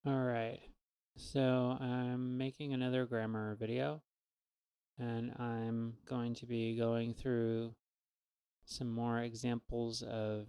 Alright, so I'm making another grammar video, and I'm going to be going through some more examples of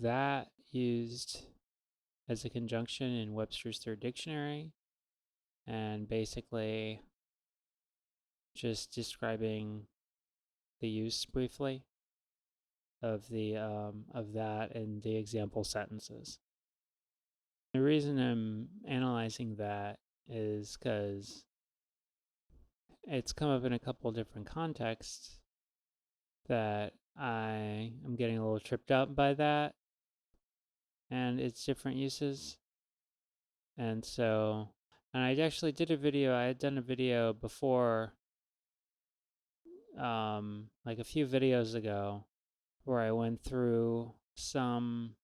that used as a conjunction in Webster's Third Dictionary, and basically just describing the use briefly of that in the example sentences. The reason I'm analyzing that is because it's come up in a couple different contexts that I am getting a little tripped up by that and its different uses. And so, and I actually did a video, I had done a video before, like a few videos ago, where I went through some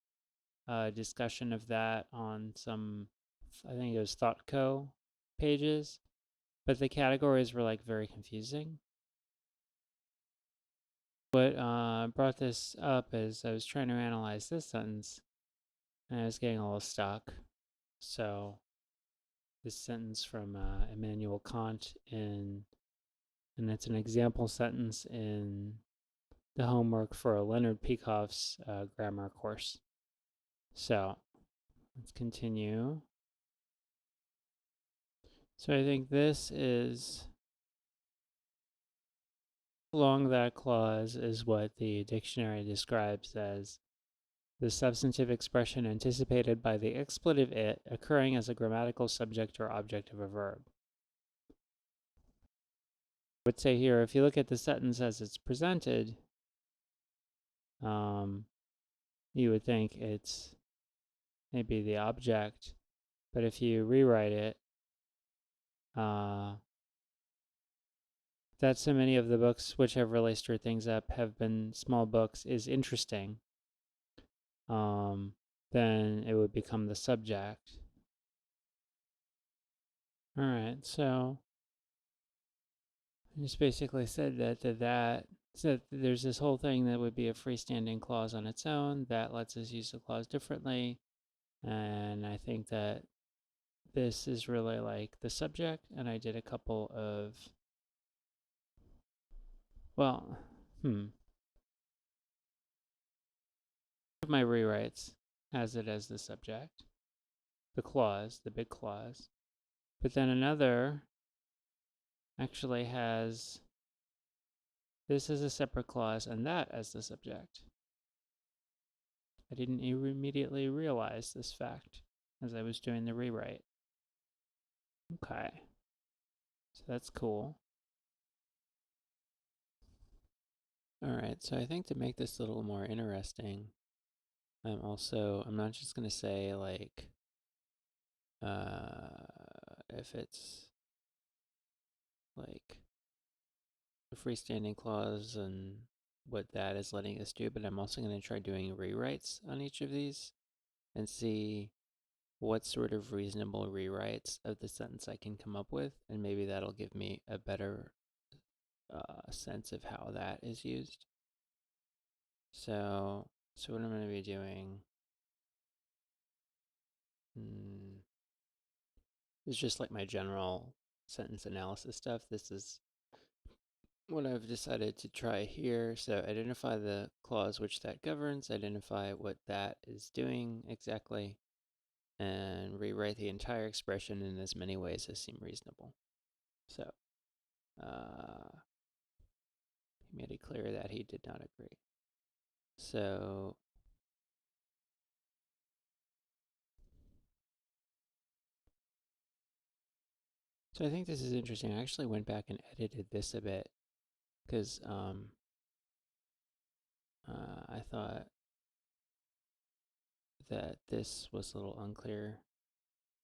discussion of that on some, I think it was ThoughtCo pages, but the categories were like very confusing. What brought this up is I was trying to analyze this sentence and I was getting a little stuck. So this sentence from Immanuel Kant and it's an example sentence in the homework for Leonard Peikoff's grammar course. So let's continue. So I think this is along that clause is what the dictionary describes as the substantive expression anticipated by the expletive it occurring as a grammatical subject or object of a verb. I would say here, if you look at the sentence as it's presented, you would think it's maybe the object, but if you rewrite it, that so many of the books which have really stirred things up have been small books is interesting, then it would become the subject. All right, so I just basically said that so there's this whole thing that would be a freestanding clause on its own that lets us use the clause differently, and I think that this is really like the subject, and I did a couple of, well, my rewrites has it as the subject, the clause, the big clause, but then another actually has this as a separate clause and that as the subject. I didn't immediately realize this fact as I was doing the rewrite. Okay, so that's cool. All right, so I think to make this a little more interesting, I'm not just going to say like, if it's like a freestanding clause and what that is letting us do, but I'm also going to try doing rewrites on each of these and see what sort of reasonable rewrites of the sentence I can come up with, and maybe that'll give me a better sense of how that is used. So what I'm going to be doing is just like my general sentence analysis stuff. This is what I've decided to try here. So identify the clause which that governs, identify what that is doing exactly, and rewrite the entire expression in as many ways as seem reasonable. So he made it clear that he did not agree. So I think this is interesting. I actually went back and edited this a bit because I thought that this was a little unclear.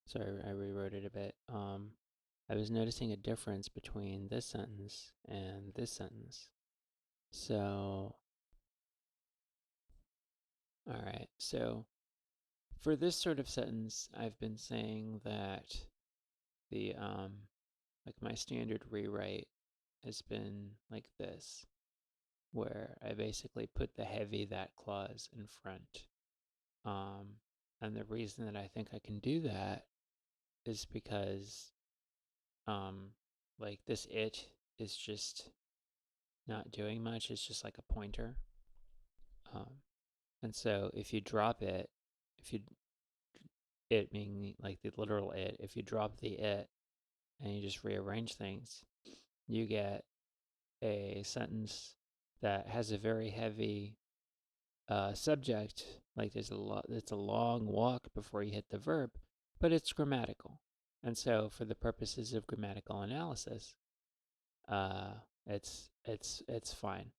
So I rewrote it a bit. I was noticing a difference between this sentence and this sentence. So, all right. So for this sort of sentence, I've been saying that the like my standard rewrite has been like this, where I basically put the heavy that clause in front. And the reason that I think I can do that is because like this it is just not doing much. It's just like a pointer. And so if you drop it, if you it meaning like the literal it, if you drop the it and you just rearrange things, you get a sentence that has a very heavy subject. Like there's a lot, it's a long walk before you hit the verb, but it's grammatical. And so for the purposes of grammatical analysis, uh, it's fine.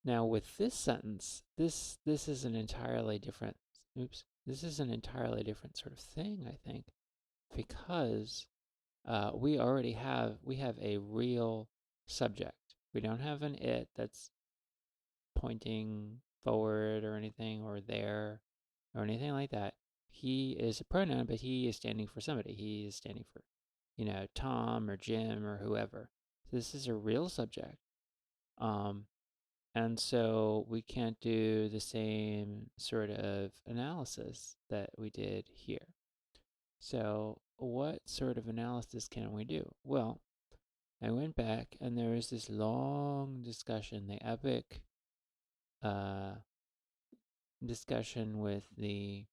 Now with this sentence, this is an entirely different. Oops, this is an entirely different sort of thing, I think, because we have a real subject. We don't have an it that's pointing forward or anything or there or anything like that. He is a pronoun, but he is standing for somebody. He is standing for, Tom or Jim or whoever. So this is a real subject. And so we can't do the same sort of analysis that we did here. So what sort of analysis can we do? Well, I went back and there was this long discussion, the epic discussion with the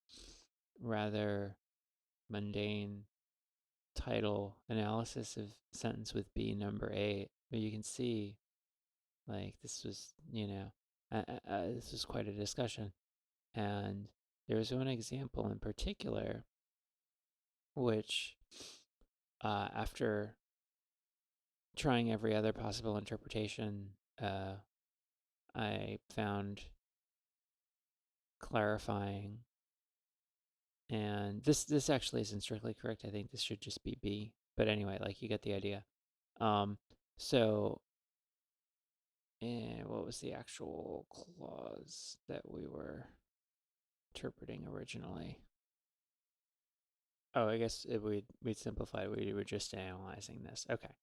rather mundane title analysis of sentence with B number 8. But you can see, like, this was, this was quite a discussion. And there was one example in particular, which, after trying every other possible interpretation, I found clarifying. And this actually isn't strictly correct. I think this should just be B. But anyway, like you get the idea. So, what was the actual clause that we were interpreting originally? Oh, I guess we'd simplified. We were just analyzing this. Okay.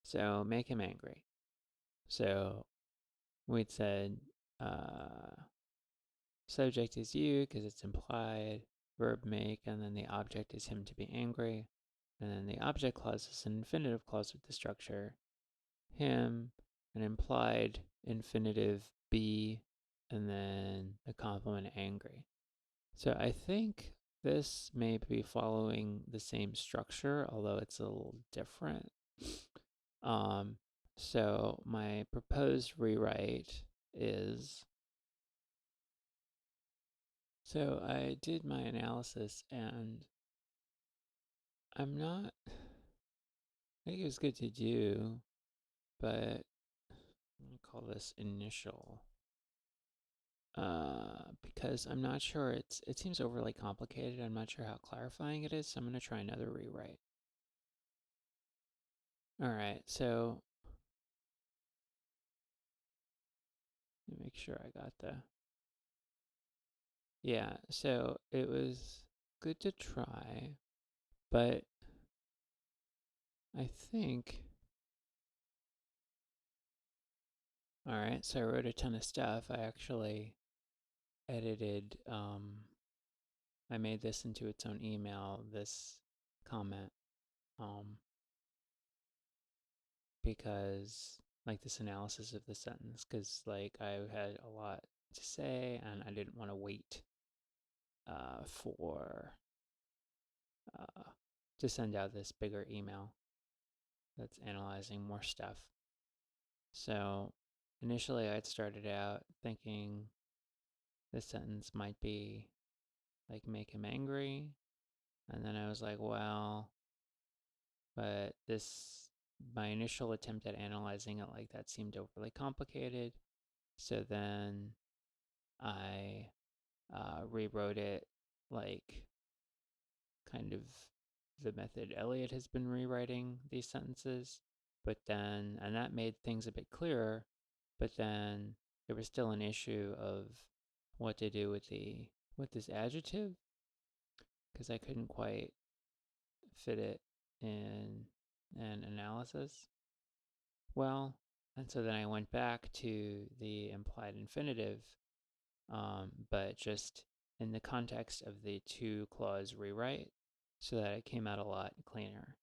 So make him angry. So we'd said subject is you because it's implied, verb make, and then the object is him to be angry. And then the object clause is an infinitive clause with the structure him, an implied infinitive be, and then the complement angry. So I think this may be following the same structure, although it's a little different. So my proposed rewrite is, so I did my analysis and I think it was good to do, but I'm going to call this initial. Because I'm not sure, it seems overly complicated. I'm not sure how clarifying it is, so I'm going to try another rewrite. All right, so let me make sure I got yeah, so it was good to try, but I think, all right, so I wrote a ton of stuff. I actually edited, I made this into its own email, this comment, because like this analysis of the sentence, because like I had a lot to say and I didn't want to wait for to send out this bigger email that's analyzing more stuff. So initially I'd started out thinking this sentence might be like make him angry, and then I was like, well, but my initial attempt at analyzing it like that seemed overly complicated. So then I rewrote it like kind of the method Eliot has been rewriting these sentences, but then, and that made things a bit clearer, but then there was still an issue of what to do with this adjective, because I couldn't quite fit it in an analysis well. And so then I went back to the implied infinitive, but just in the context of the two clause rewrite. so that it came out a lot cleaner.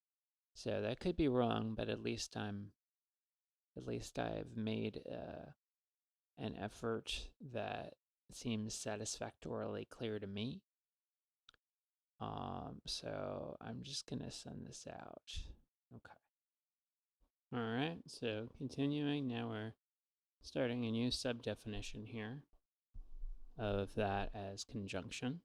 So that could be wrong, but at least I've made an effort that seems satisfactorily clear to me. So I'm just gonna send this out. Okay. All right, so continuing, now we're starting a new subdefinition here of that as conjunction.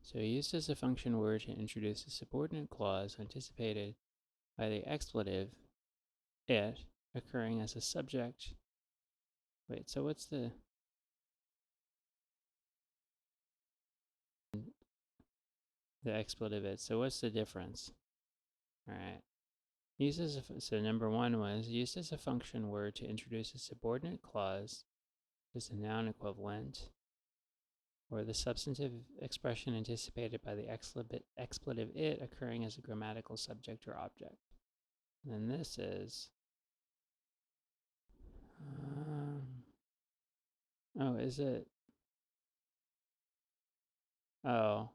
So used as a function word to introduce a subordinate clause anticipated by the expletive it occurring as a subject. Wait, so what's the expletive it? So what's the difference? All right. So number one was used as a function word to introduce a subordinate clause is a noun equivalent, or the substantive expression anticipated by the expletive it occurring as a grammatical subject or object. And then this is, oh, is it? Oh.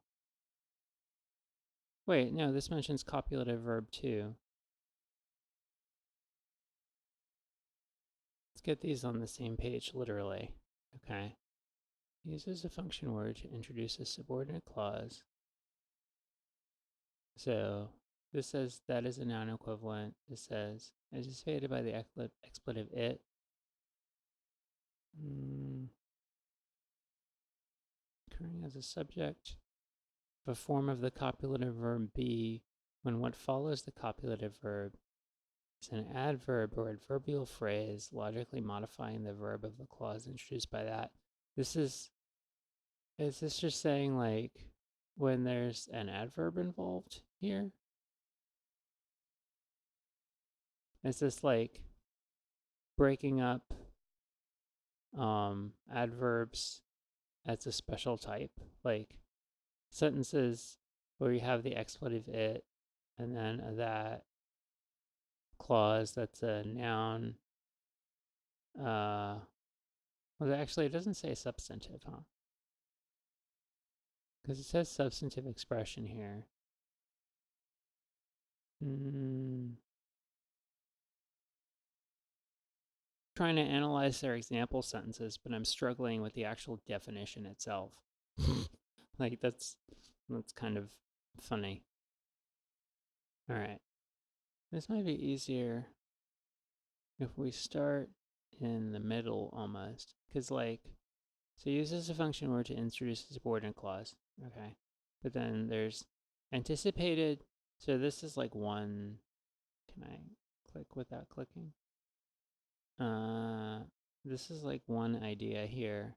Wait, no, this mentions copulative verb too. Let's get these on the same page, literally. Okay. Uses a function word to introduce a subordinate clause. So this says that is a noun equivalent. This says anticipated by the expletive it. Occurring as a subject of a form of the copulative verb be when what follows the copulative verb is an adverb or adverbial phrase logically modifying the verb of the clause introduced by that. Is this just saying like when there's an adverb involved here? Is this like breaking up adverbs as a special type? Like sentences where you have the expletive it and then that clause that's a noun. Well, actually, it doesn't say substantive, huh? Because it says substantive expression here. Trying to analyze their example sentences, but I'm struggling with the actual definition itself. Like that's kind of funny. All right. This might be easier if we start in the middle almost, because like, so use as a function word to introduce a subordinate clause, okay? But then there's anticipated, so this is like one, can I click without clicking? This is like one idea here.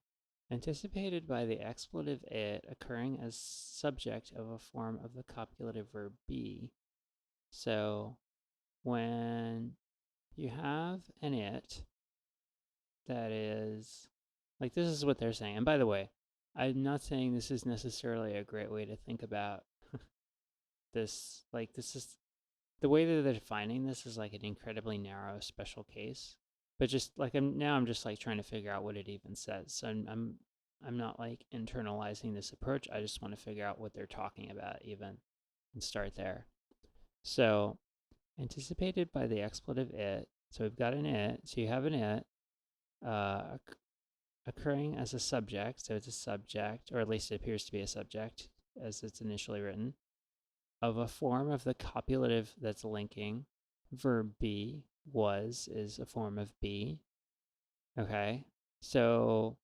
Anticipated by the expletive it occurring as subject of a form of the copulative verb be. So when you have an it that is, like this is what they're saying. And by the way, I'm not saying this is necessarily a great way to think about this. Like this is, the way that they're defining this is like an incredibly narrow special case. But just like I'm just like trying to figure out what it even says. So I'm not like internalizing this approach. I just want to figure out what they're talking about even and start there. So anticipated by the expletive it. So we've got an it. So you have an it occurring as a subject. So it's a subject, or at least it appears to be a subject as it's initially written, of a form of the copulative that's linking. Verb be, was, is a form of be. Okay. So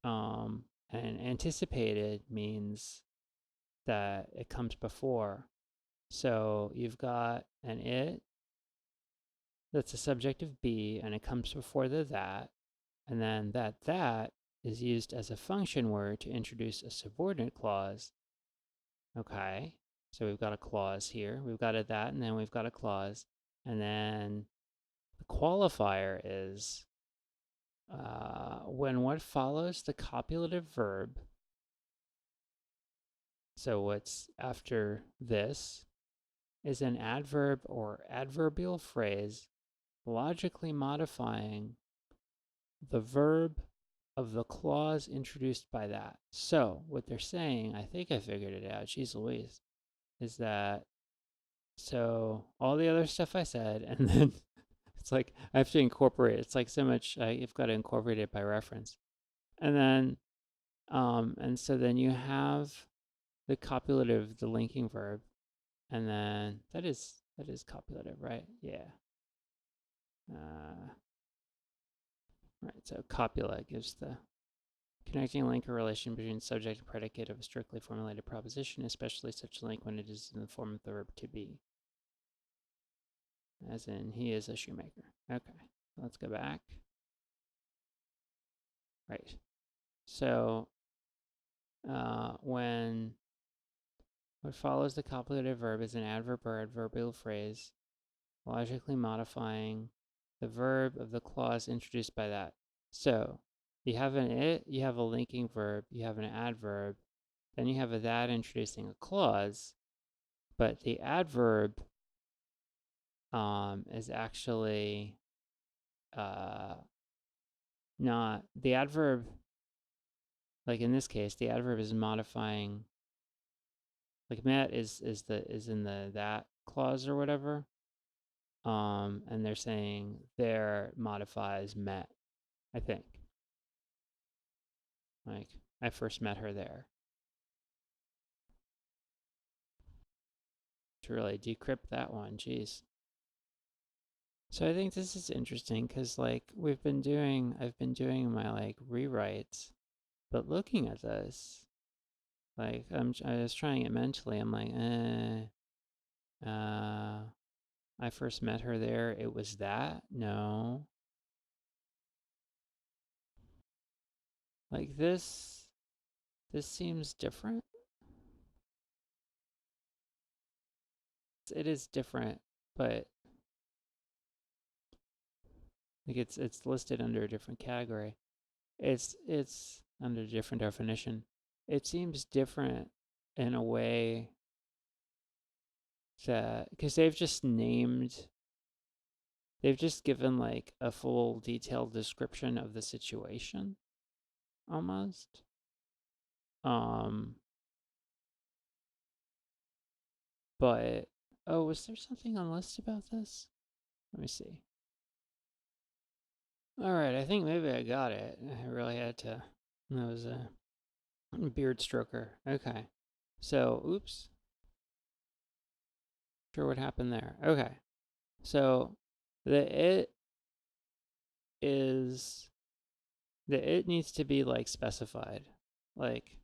and anticipated means that it comes before. So you've got an it that's a subject of be, and it comes before the that, and then that is used as a function word to introduce a subordinate clause. Okay, so we've got a clause here. We've got a that, and then we've got a clause, and then the qualifier is when what follows the copulative verb. So what's after this is an adverb or adverbial phrase logically modifying the verb of the clause introduced by that. So what they're saying, I think I figured it out, geez Louise, is that so all the other stuff I said, and then it's like I have to incorporate. It's like so much I've got to incorporate it by reference, and then and so then you have the copulative, the linking verb, and then that is copulative, right? Yeah. Right. So copula gives the connecting link or relation between subject and predicate of a strictly formulated proposition, especially such a link when it is in the form of the verb to be. As in, he is a shoemaker. Okay, let's go back. Right. So when what follows the copulative verb is an adverb or adverbial phrase, logically modifying the verb of the clause introduced by that. So you have an it, you have a linking verb, you have an adverb, then you have a that introducing a clause, but the adverb is actually not the adverb. Like in this case, the adverb is modifying. Like met is in the that clause or whatever. And they're saying there modifies met. I think. Like I first met her there. To really decrypt that one, geez. So I think this is interesting because like I've been doing my like rewrites, but looking at this, like I was trying it mentally. I'm like, I first met her there. It was that? No. Like this seems different. It is different, but like it's listed under a different category. It's under a different definition. It seems different in a way that because they've just given like a full detailed description of the situation almost. But oh, was there something on the list about this? Let me see. All right, I think maybe I got it. I really had to. That was a beard stroker. Okay. So, oops. Sure what happened there. Okay. So, the it needs to be like specified. Like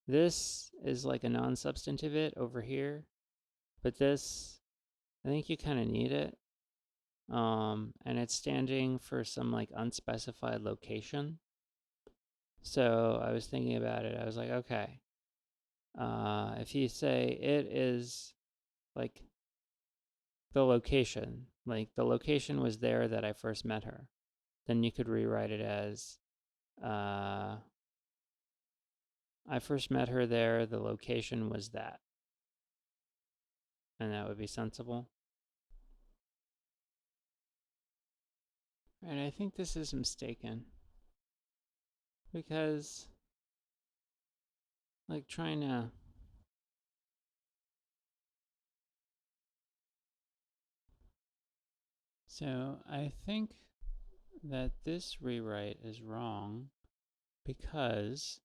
this is like a non-substantive it over here, but this I think you kind of need it. And it's standing for some like unspecified location. So I was thinking about it. I was like, okay, if you say it is like the location, like the location was there that I first met her, then you could rewrite it as I first met her there, the location was that. And that would be sensible. And I think this is mistaken because like trying to so I think that this rewrite is wrong because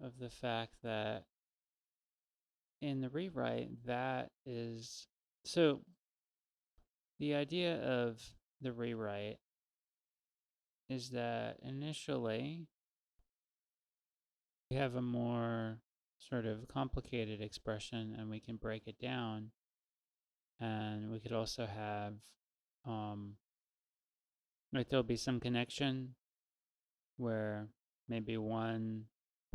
of the fact that in the rewrite that is so the idea of the rewrite is that initially we have a more sort of complicated expression and we can break it down, and we could also have like there'll be some connection where maybe one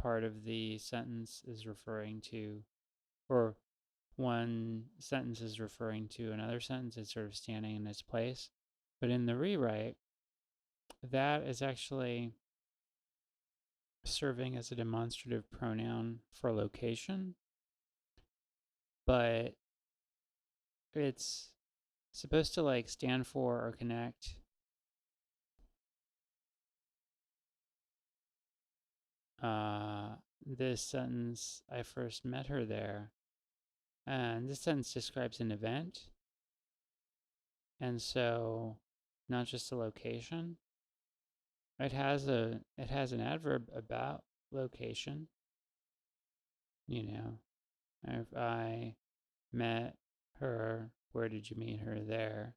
part of the sentence is referring to, or one sentence is referring to another sentence. It's sort of standing in its place. But in the rewrite, that is actually serving as a demonstrative pronoun for location, but it's supposed to like stand for or connect this sentence, I first met her there. And this sentence describes an event. And so not just a location. It has an adverb about location. You know, if I met her, where did you meet her? There.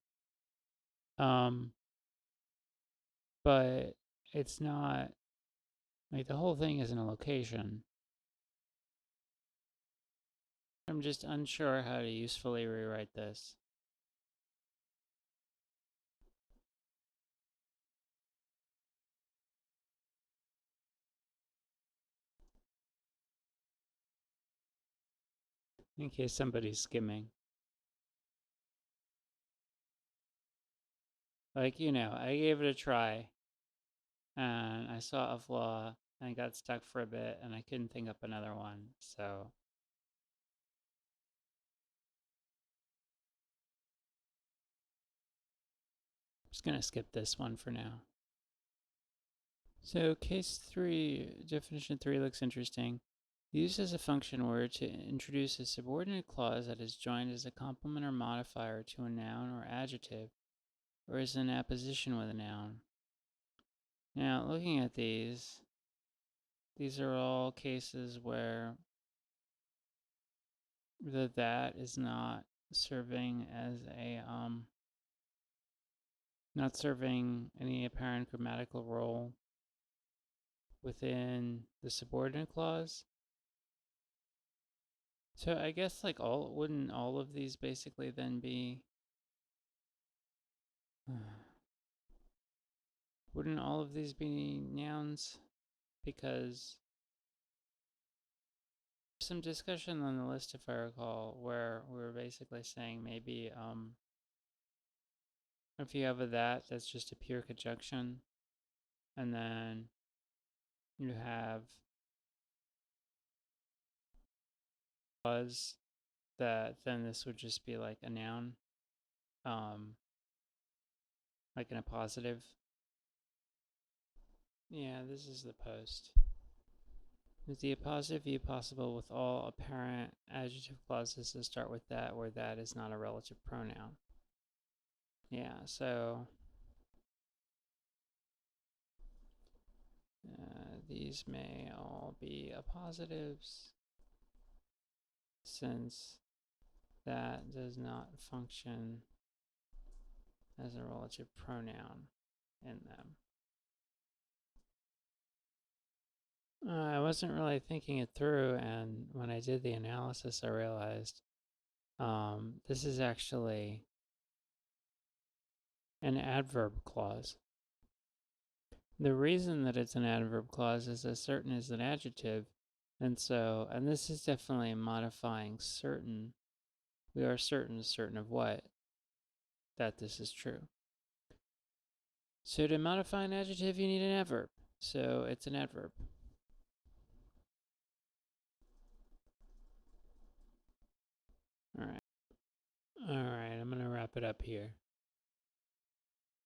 But it's not like the whole thing isn't a location. I'm just unsure how to usefully rewrite this. In case somebody's skimming. Like, I gave it a try and I saw a flaw and I got stuck for a bit and I couldn't think up another one. So I'm just going to skip this one for now. So case 3, definition 3 looks interesting. Used as a function word to introduce a subordinate clause that is joined as a complement or modifier to a noun or adjective, or is in apposition with a noun. Now, looking at these are all cases where the that is not serving as a not serving any apparent grammatical role within the subordinate clause. So I guess like wouldn't all of these basically then be wouldn't all of these be nouns? Because some discussion on the list, if I recall, where we were basically saying maybe if you have a that's just a pure conjunction, and then you have was that, then this would just be like a noun, like in a positive. Yeah, this is the post. Is the appositive view possible with all apparent adjective clauses that start with that, where that is not a relative pronoun? Yeah, so these may all be appositives since that does not function as a relative pronoun in them. I wasn't really thinking it through, and when I did the analysis, I realized this is actually an adverb clause. The reason that it's an adverb clause is as certain as an adjective, and this is definitely modifying certain. We are certain of what? That this is true. So to modify an adjective, you need an adverb. So it's an adverb. All right. I'm going to wrap it up here.